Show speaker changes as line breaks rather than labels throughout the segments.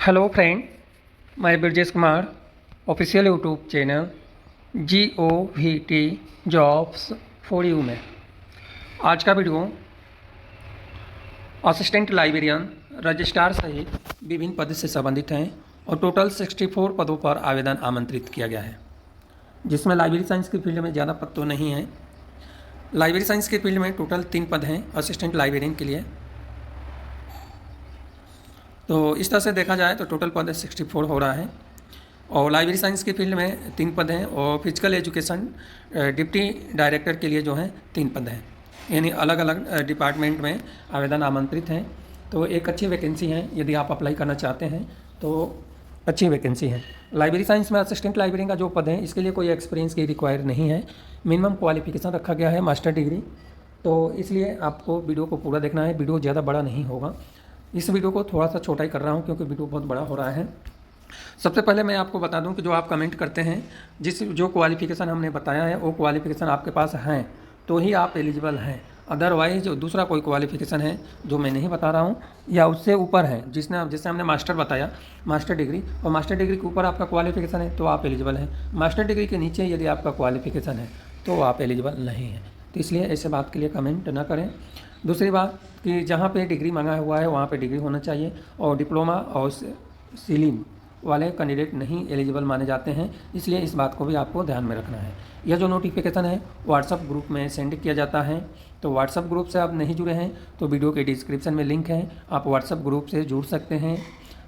Hello friend, मैं Brajesh Kumar official YouTube channel GOVT jobs for you में आज का वीडियो असिस्टेंट लाइब्रेरियन रजिस्ट्रार सहित विभिन्न पद से संबंधित हैं और टोटल 64 पदों पर आवेदन आमंत्रित किया गया है, जिसमें लाइब्रेरी साइंस की फील्ड में ज़्यादा पद तो नहीं है। लाइब्रेरी साइंस के फील्ड में टोटल 3 पद हैं असिस्टेंट लाइब्रेरियन के लिए। तो इस तरह से देखा जाए तो टोटल पद 64 हो रहा है और लाइब्रेरी साइंस के फील्ड में 3 पद हैं और फिजिकल एजुकेशन डिप्टी डायरेक्टर के लिए जो है 3 पद हैं, यानी अलग अलग डिपार्टमेंट में आवेदन आमंत्रित हैं। तो एक अच्छी वैकेंसी है, यदि आप अप्लाई करना चाहते हैं तो अच्छी वैकेंसी है। लाइब्रेरी साइंस में असिस्टेंट लाइब्रेरियन का जो पद है इसके लिए कोई एक्सपीरियंस की रिक्वायर नहीं है, मिनिमम क्वालिफिकेशन रखा गया है मास्टर डिग्री। तो इसलिए आपको वीडियो को पूरा देखना है, वीडियो ज़्यादा बड़ा नहीं होगा। इस वीडियो को थोड़ा सा छोटा ही कर रहा हूँ क्योंकि वीडियो बहुत बड़ा हो रहा है। सबसे पहले मैं आपको बता दूं कि जो आप कमेंट करते हैं, जो क्वालिफ़िकेशन हमने बताया है वो क्वालिफ़िकेशन आपके पास हैं तो ही आप एलिजिबल हैं। अदरवाइज जो दूसरा कोई क्वालिफ़िकेशन है जो मैं नहीं बता रहा हूँ या उससे ऊपर है, जैसे हमने मास्टर बताया, मास्टर डिग्री, और मास्टर डिग्री के ऊपर आपका क्वालिफ़िकेशन है तो आप एलिजिबल हैं। मास्टर डिग्री के नीचे यदि आपका क्वालिफ़िकेशन है तो आप एलिजिबल नहीं हैं। तो इसलिए ऐसे बात के लिए कमेंट ना करें। दूसरी बात कि जहाँ पे डिग्री मांगा हुआ है वहाँ पे डिग्री होना चाहिए और डिप्लोमा और सीलिम वाले कैंडिडेट नहीं एलिजिबल माने जाते हैं, इसलिए इस बात को भी आपको ध्यान में रखना है। यह जो नोटिफिकेशन है व्हाट्सअप ग्रुप में सेंड किया जाता है, तो व्हाट्सअप ग्रुप से आप नहीं जुड़े हैं तो वीडियो के डिस्क्रिप्शन में लिंक है, आप व्हाट्सअप ग्रुप से जुड़ सकते हैं।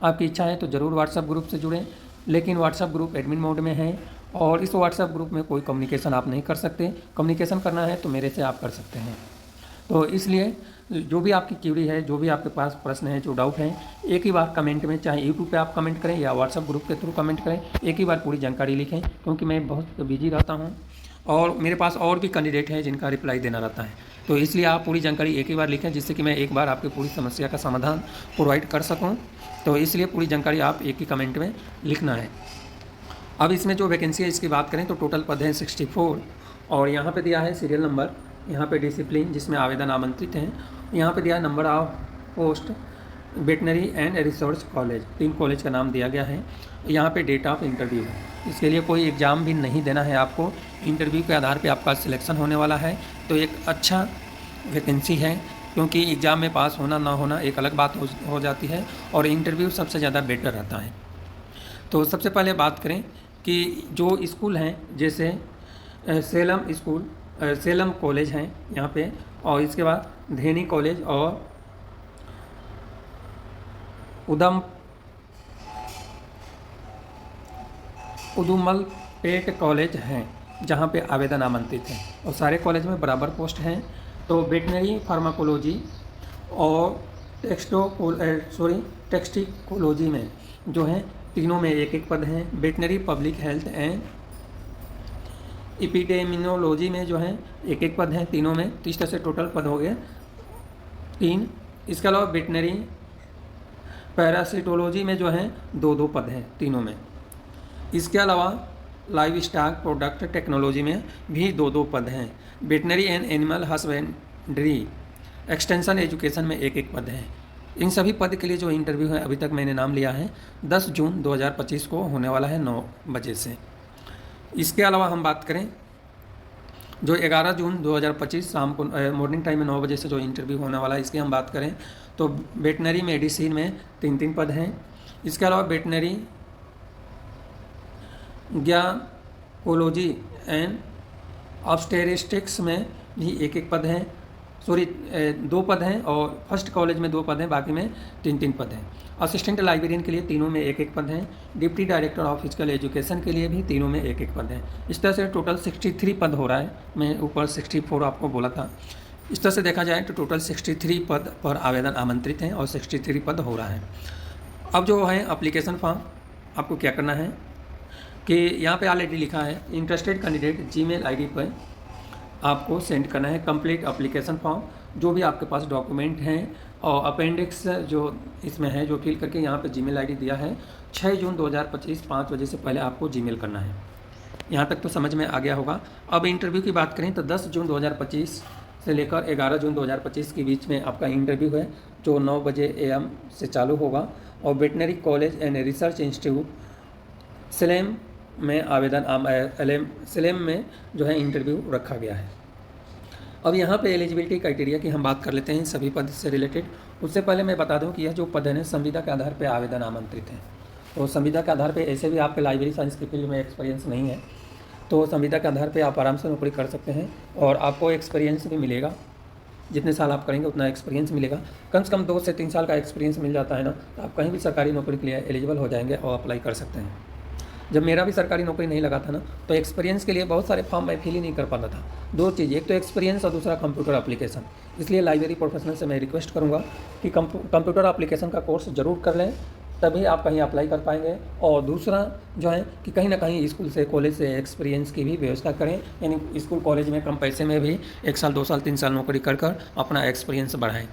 आपकी इच्छा है तो ज़रूर व्हाट्सअप ग्रुप से जुड़ें, लेकिन व्हाट्सअप ग्रुप एडमिन मोड में है और इस व्हाट्सअप ग्रुप में कोई कम्युनिकेशन आप नहीं कर सकते। कम्युनिकेशन करना है तो मेरे से आप कर सकते हैं। तो इसलिए जो भी आपकी क्यूरी है, जो भी आपके पास प्रश्न है, जो डाउट है, एक ही बार कमेंट में, चाहे यूट्यूब पे आप कमेंट करें या व्हाट्सअप ग्रुप के थ्रू कमेंट करें, एक ही बार पूरी जानकारी लिखें, क्योंकि मैं बहुत बिजी रहता हूं और मेरे पास और भी कैंडिडेट हैं जिनका रिप्लाई देना रहता है। तो इसलिए आप पूरी जानकारी एक ही बार लिखें जिससे कि मैं एक बार आपकी पूरी समस्या का समाधान प्रोवाइड कर सकूँ। तो इसलिए पूरी जानकारी आप एक ही कमेंट में लिखना है। अब इसमें जो वैकेंसी है इसकी बात करें तो टोटल पद हैं 64 और यहाँ पे दिया है सीरियल नंबर, यहाँ पे डिसिप्लिन जिसमें आवेदन आमंत्रित हैं, यहाँ पे दिया number of post, veterinary and research college, 3 college का नाम दिया गया है। यहाँ पे डेट ऑफ इंटरव्यू है, इसके लिए कोई एग्ज़ाम भी नहीं देना है आपको, इंटरव्यू के आधार पे आपका सिलेक्शन होने वाला है। तो एक अच्छा वैकेंसी है, क्योंकि एग्ज़ाम में पास होना ना होना एक अलग बात हो जाती है और इंटरव्यू सबसे ज़्यादा बेटर रहता है। तो सबसे पहले बात करें कि जो स्कूल हैं, जैसे सेलम स्कूल, सेलम कॉलेज हैं यहाँ पे, और इसके बाद धेनी कॉलेज और उदुमलपेट कॉलेज हैं जहाँ पे आवेदन आमंत्रित हैं और सारे कॉलेज में बराबर पोस्ट हैं। तो वेटनरी फार्माकोलॉजी और टेक्सटिकोलॉजी में जो हैं तीनों में एक एक पद हैं। Veterinary public health and epidemiology में जो है एक एक पद हैं तीनों में, तो इस तरह से टोटल पद हो गए 3। इसके अलावा वेटनरी पैरासिटोलॉजी में जो है 2-2 पद हैं तीनों में। इसके अलावा लाइव स्टॉक प्रोडक्ट टेक्नोलॉजी में भी 2-2 पद हैं। Veterinary and animal husbandry extension education में एक एक पद हैं। इन सभी पद के लिए जो इंटरव्यू है अभी तक मैंने नाम लिया है 10 जून 2025 को होने वाला है 9 बजे से। इसके अलावा हम बात करें जो 11 जून 2025 शाम को मॉर्निंग टाइम में 9 बजे से जो इंटरव्यू होने वाला है, इसकी हम बात करें तो वेटनरी मेडिसिन में 3-3 पद हैं। इसके अलावा वेटनरी ग्याकोलॉजी एंड ऑब्स्टेरिस्टिक्स में भी एक एक पद हैं, 2 पद हैं और फर्स्ट कॉलेज में 2 पद हैं, बाकी में 3-3 पद हैं। असिस्टेंट लाइब्रेरियन के लिए तीनों में एक एक पद हैं। Deputy director of physical education के लिए भी तीनों में एक एक पद हैं। इस तरह से टोटल 63 पद हो रहा है, मैं ऊपर 64 आपको बोला था। इस तरह से देखा जाए तो टोटल 63 पद पर आवेदन आमंत्रित हैं और 63 पद हो रहा है। अब जो है एप्लीकेशन फॉर्म, आपको क्या करना है कि यहाँ पे ऑलरेडी लिखा है इंटरेस्टेड कैंडिडेट जीमेल आईडी पर आपको सेंड करना है कंप्लीट एप्लीकेशन फॉर्म, जो भी आपके पास डॉक्यूमेंट हैं और अपेंडिक्स जो इसमें है जो फिल करके यहाँ पे जीमेल आईडी दिया है। 6 जून 2025 5 बजे से पहले आपको जीमेल करना है। यहाँ तक तो समझ में आ गया होगा। अब इंटरव्यू की बात करें तो 10 जून 2025 से लेकर 11 जून 2025 के बीच में आपका इंटरव्यू है, जो 9 बजे AM से चालू होगा और veterinary college and research institute Salem में सलेम में जो है इंटरव्यू रखा गया है। अब यहाँ पे एलिजिबिलिटी क्राइटेरिया की हम बात कर लेते हैं सभी पद से रिलेटेड। उससे पहले मैं बता दूं कि यह जो पद है संविदा के आधार पर आवेदन आमंत्रित है। तो संविदा के आधार पर ऐसे भी आपके लाइब्रेरी साइंस के फील्ड में एक्सपीरियंस नहीं है तो संविदा के आधार पर आप आराम से नौकरी कर सकते हैं और आपको एक्सपीरियंस भी मिलेगा। जितने साल आप करेंगे उतना एक्सपीरियंस मिलेगा। कम से कम 2 से 3 साल का एक्सपीरियंस मिल जाता है ना, तो आप कहीं भी सरकारी नौकरी के लिए एलिजिबल हो जाएंगे और अप्लाई कर सकते हैं। जब मेरा भी सरकारी नौकरी नहीं लगा था ना, तो एक्सपीरियंस के लिए बहुत सारे फॉर्म मैं फिल ही नहीं कर पाता था। 2 चीज़, एक तो एक्सपीरियंस और दूसरा कंप्यूटर एप्लीकेशन। इसलिए लाइब्रेरी प्रोफेशनल से मैं रिक्वेस्ट करूँगा कि कंप्यूटर एप्लीकेशन का कोर्स ज़रूर कर लें, तभी आप कहीं अप्लाई कर पाएंगे। और दूसरा जो है कि कहीं ना कहीं स्कूल से कॉलेज से एक्सपीरियंस की भी व्यवस्था करें, यानी स्कूल कॉलेज में कम पैसे में भी 1 साल 2 साल 3 साल नौकरी कर अपना एक्सपीरियंस बढ़ाएं।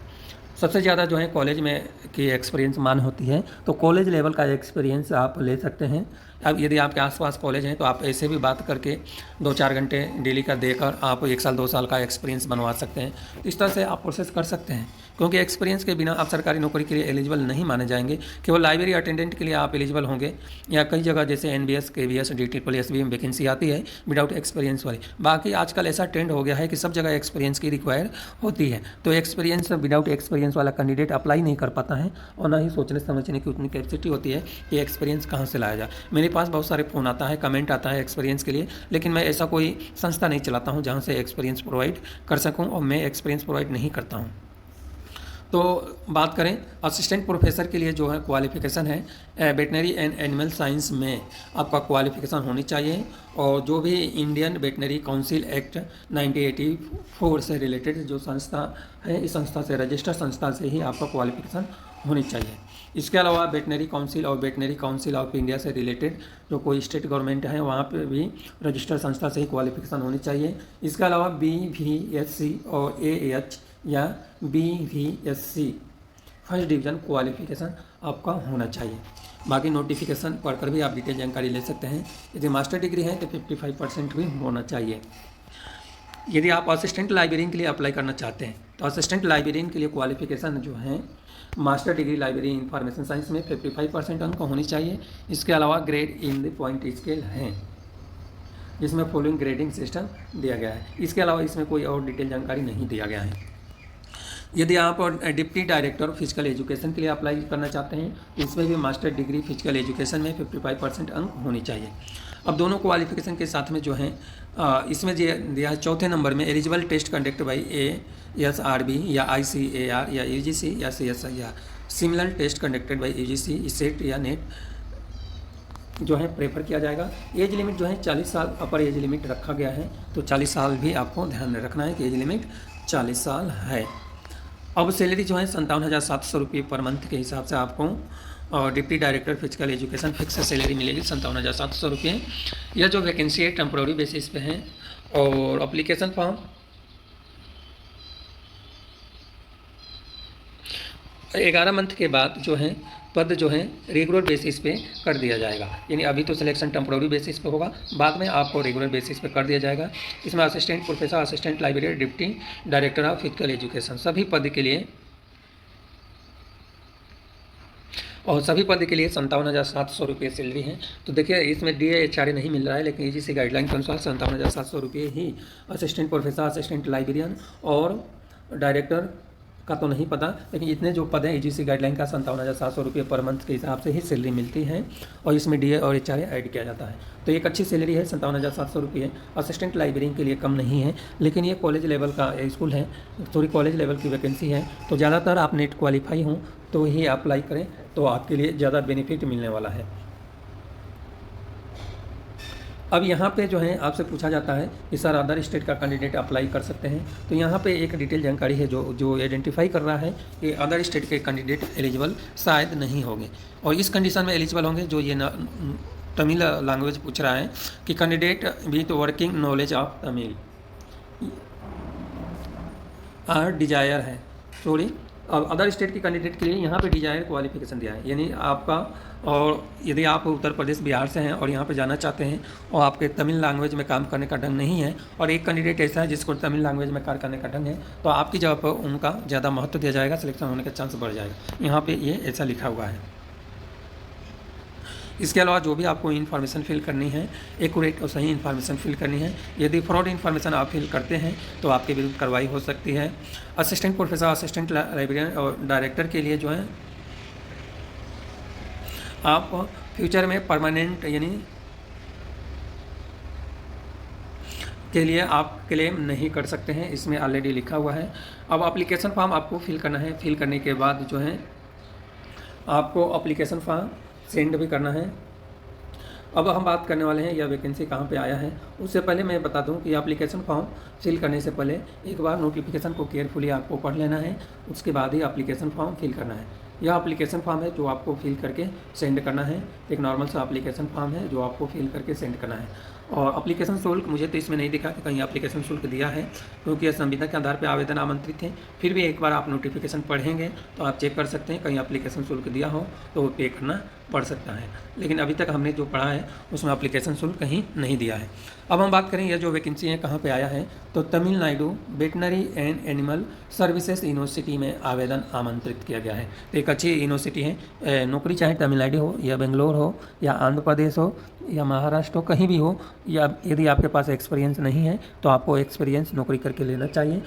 सबसे ज़्यादा जो है कॉलेज में की एक्सपीरियंस मान होती है, तो कॉलेज लेवल का एक्सपीरियंस आप ले सकते हैं। अब यदि आपके आसपास कॉलेज हैं तो आप ऐसे भी बात करके 2-4 घंटे डेली का देकर आप 1 साल 2 साल का एक्सपीरियंस बनवा सकते हैं। इस तरह से आप प्रोसेस कर सकते हैं, क्योंकि एक्सपीरियंस के बिना आप सरकारी नौकरी के लिए एलिजिबल नहीं माने जाएंगे। केवल लाइब्रेरी अटेंडेंट के लिए आप एलिजिबल होंगे, या कई जगह जैसे NBS KVS DSSS भी वैकेंसी आती है विदाउट एक्सपीरियंस वाली। बाकी आजकल ऐसा ट्रेंड हो गया है कि सब जगह एक्सपीरियंस की रिक्वायर होती है, तो एक्सपीरियंस विदाउट एक्सपीरियंस वाला कैंडिडेट अप्लाई नहीं कर पाता है और ना ही सोचने समझने की उतनी कैपेसिटी होती है कि एक्सपीरियंस कहाँ से लाया जाए। मेरे पास बहुत सारे फ़ोन आता है, कमेंट आता है एक्सपीरियंस के लिए, लेकिन मैं ऐसा कोई संस्था नहीं चलाता हूँ जहाँ से एक्सपीरियंस प्रोवाइड कर सकूँ, और मैं एक्सपीरियंस प्रोवाइड नहीं करता हूँ। तो बात करें असिस्टेंट प्रोफेसर के लिए जो है क्वालिफ़िकेशन है वेटनरी एंड एनिमल साइंस में आपका क्वालिफ़िकेशन होनी चाहिए, और जो भी इंडियन वेटनरी काउंसिल एक्ट 1984 से रिलेटेड जो संस्था है, इस संस्था से रजिस्टर्ड संस्था से ही आपका क्वालिफ़िकेशन होनी चाहिए। इसके अलावा वेटनरी काउंसिल और वेटनरी काउंसिल ऑफ इंडिया से रिलेटेड जो कोई स्टेट गवर्नमेंट है वहाँ पे भी रजिस्टर्ड संस्था से ही क्वालिफ़िकेशन होनी चाहिए। इसके अलावा BVSC और AH या BVSC फर्स्ट डिवीज़न क्वालिफ़िकेशन आपका होना चाहिए। बाकी नोटिफिकेशन पढ़कर भी आप डिटेल जानकारी ले सकते हैं। यदि मास्टर डिग्री है तो 55% भी होना चाहिए। यदि आप असिस्टेंट लाइब्रेरियन के लिए अप्लाई करना चाहते हैं तो असिस्टेंट लाइब्रेरियन के लिए क्वालिफ़िकेशन जो है master degree library information science में 55% अंक होनी चाहिए। इसके अलावा grade in the point scale हैं, जिसमें फॉलोइंग ग्रेडिंग सिस्टम दिया गया है। इसके अलावा इसमें कोई और डिटेल जानकारी नहीं दिया गया है। यदि आप डिप्टी डायरेक्टर फिजिकल एजुकेशन के लिए अप्लाई करना चाहते हैं तो इसमें भी मास्टर डिग्री फिजिकल एजुकेशन में 55% अंक होनी चाहिए। अब दोनों क्वालिफिकेशन के साथ में जो है इसमें दिया है 4थे नंबर में eligible test conduct by ASRB या ICAR या UGC या CSI या similar test conducted by UGC SET या नेट जो है प्रेफर किया जाएगा। एज लिमिट जो है 40 साल अपर एज लिमिट रखा गया है, तो 40 साल भी आपको ध्यान में रखना है कि एज लिमिट 40 साल है। अब सैलरी जो है 57,700 रुपये पर मंथ के हिसाब से आपको और deputy director physical education fix salary मिलेगी 57,700 रुपये। यह जो वैकेंसी है टेम्प्रोरी बेसिस पे है, और अप्लीकेशन फॉर्म 11 मंथ के बाद जो है पद जो है रेगुलर बेसिस पे कर दिया जाएगा। यानी अभी तो सिलेक्शन टेम्प्रोरी बेसिस पे होगा, बाद में आपको रेगुलर बेसिस पे कर दिया जाएगा। इसमें assistant professor, assistant library, deputy director of physical education सभी पद के लिए, और सभी पद के लिए 57,700 रुपये सैलरी है। तो देखिए इसमें DA नहीं मिल रहा है, लेकिन UGC गाइडलाइन के अनुसार 57,700 रुपये ही असिस्टेंट प्रोफेसर, असिस्टेंट लाइब्रेरियन और डायरेक्टर का तो नहीं पता, लेकिन इतने जो पद हैं UGC गाइडलाइन का 57,700 रुपये पर मंथ के हिसाब से ही सैलरी मिलती है, और इसमें DA और HRA ऐड किया जाता है। तो एक अच्छी सैलरी है 57,700 रुपये। असिस्टेंट लाइब्रेरियन के लिए कम नहीं है, लेकिन ये कॉलेज लेवल का स्कूल है, सॉरी कॉलेज लेवल की वैकेंसी है, तो ज़्यादातर आप नेट क्वालिफाई हों तो ही अप्लाई करें, तो आपके लिए ज़्यादा बेनिफिट मिलने वाला है। अब यहाँ पे जो है आपसे पूछा जाता है कि सर अदर स्टेट का कैंडिडेट अप्लाई कर सकते हैं, तो यहाँ पे एक डिटेल जानकारी है जो आइडेंटिफाई कर रहा है कि अदर स्टेट के कैंडिडेट एलिजिबल शायद नहीं होंगे, और इस कंडीशन में एलिजिबल होंगे जो ये तमिल लैंग्वेज पूछ रहा है कि candidate with working knowledge of Tamil are desire है, सॉरी अब अदर स्टेट के कैंडिडेट के लिए यहाँ पे डिजायर क्वालिफिकेशन दिया है, यानी आपका, और यदि आप उत्तर प्रदेश बिहार से हैं और यहाँ पे जाना चाहते हैं और आपके तमिल लैंग्वेज में काम करने का ढंग नहीं है, और एक कैंडिडेट ऐसा है जिसको तमिल लैंग्वेज में कार्य करने का ढंग है, तो आपकी जगह पर उनका ज़्यादा महत्व दिया जाएगा, सिलेक्शन होने का चांस बढ़ जाएगा। यहाँ पे ये ऐसा लिखा हुआ है। इसके अलावा जो भी आपको इन्फॉर्मेशन फिल करनी है, एक्यूरेट और सही इन्फॉर्मेशन फिल करनी है। यदि फ्रॉड इन्फॉर्मेशन आप फिल करते हैं तो आपके विरुद्ध कार्रवाई हो सकती है। असिस्टेंट प्रोफेसर, असिस्टेंट लाइब्रेरियन और डायरेक्टर के लिए जो है आप फ्यूचर में परमानेंट यानी के लिए आप क्लेम नहीं कर सकते हैं, इसमें ऑलरेडी लिखा हुआ है। अब एप्लीकेशन फॉर्म आपको फिल करना है। फिल करने के बाद जो है आपको एप्लीकेशन फॉर्म सेंड भी करना है। अब हम बात करने वाले हैं यह वैकेंसी कहाँ पे आया है। उससे पहले मैं बता दूं कि एप्लीकेशन फॉर्म फिल करने से पहले एक बार नोटिफिकेशन को केयरफुली आपको पढ़ लेना है, उसके बाद ही एप्लीकेशन फॉर्म फिल करना है। यह एप्लीकेशन फॉर्म है जो आपको फिल करके सेंड करना है। एक नॉर्मल सा एप्लीकेशन फॉर्म है जो आपको फिल करके सेंड करना है। और एप्लीकेशन शुल्क मुझे तो इसमें नहीं दिखा कि कहीं एप्लीकेशन शुल्क दिया है, क्योंकि यह संविदा के आधार पर आवेदन आमंत्रित थे। फिर भी एक बार आप नोटिफिकेशन पढ़ेंगे तो आप चेक कर सकते हैं कहीं एप्लीकेशन शुल्क दिया हो तो वो पे करना पड़ सकता है। लेकिन अभी तक हमने जो पढ़ा है उसमें एप्लीकेशन शुल्क कहीं नहीं दिया है। अब हम बात करें यह जो वैकेंसी है कहाँ पे आया है, तो Tamil Nadu veterinary and animal services university में आवेदन आमंत्रित किया गया है। तो एक अच्छी यूनिवर्सिटी है। नौकरी चाहे तमिलनाडु हो या बेंगलोर हो या आंध्र प्रदेश हो या महाराष्ट्र हो, कहीं भी हो, या यदि आपके पास एक्सपीरियंस नहीं है तो आपको एक्सपीरियंस नौकरी करके लेना चाहिए।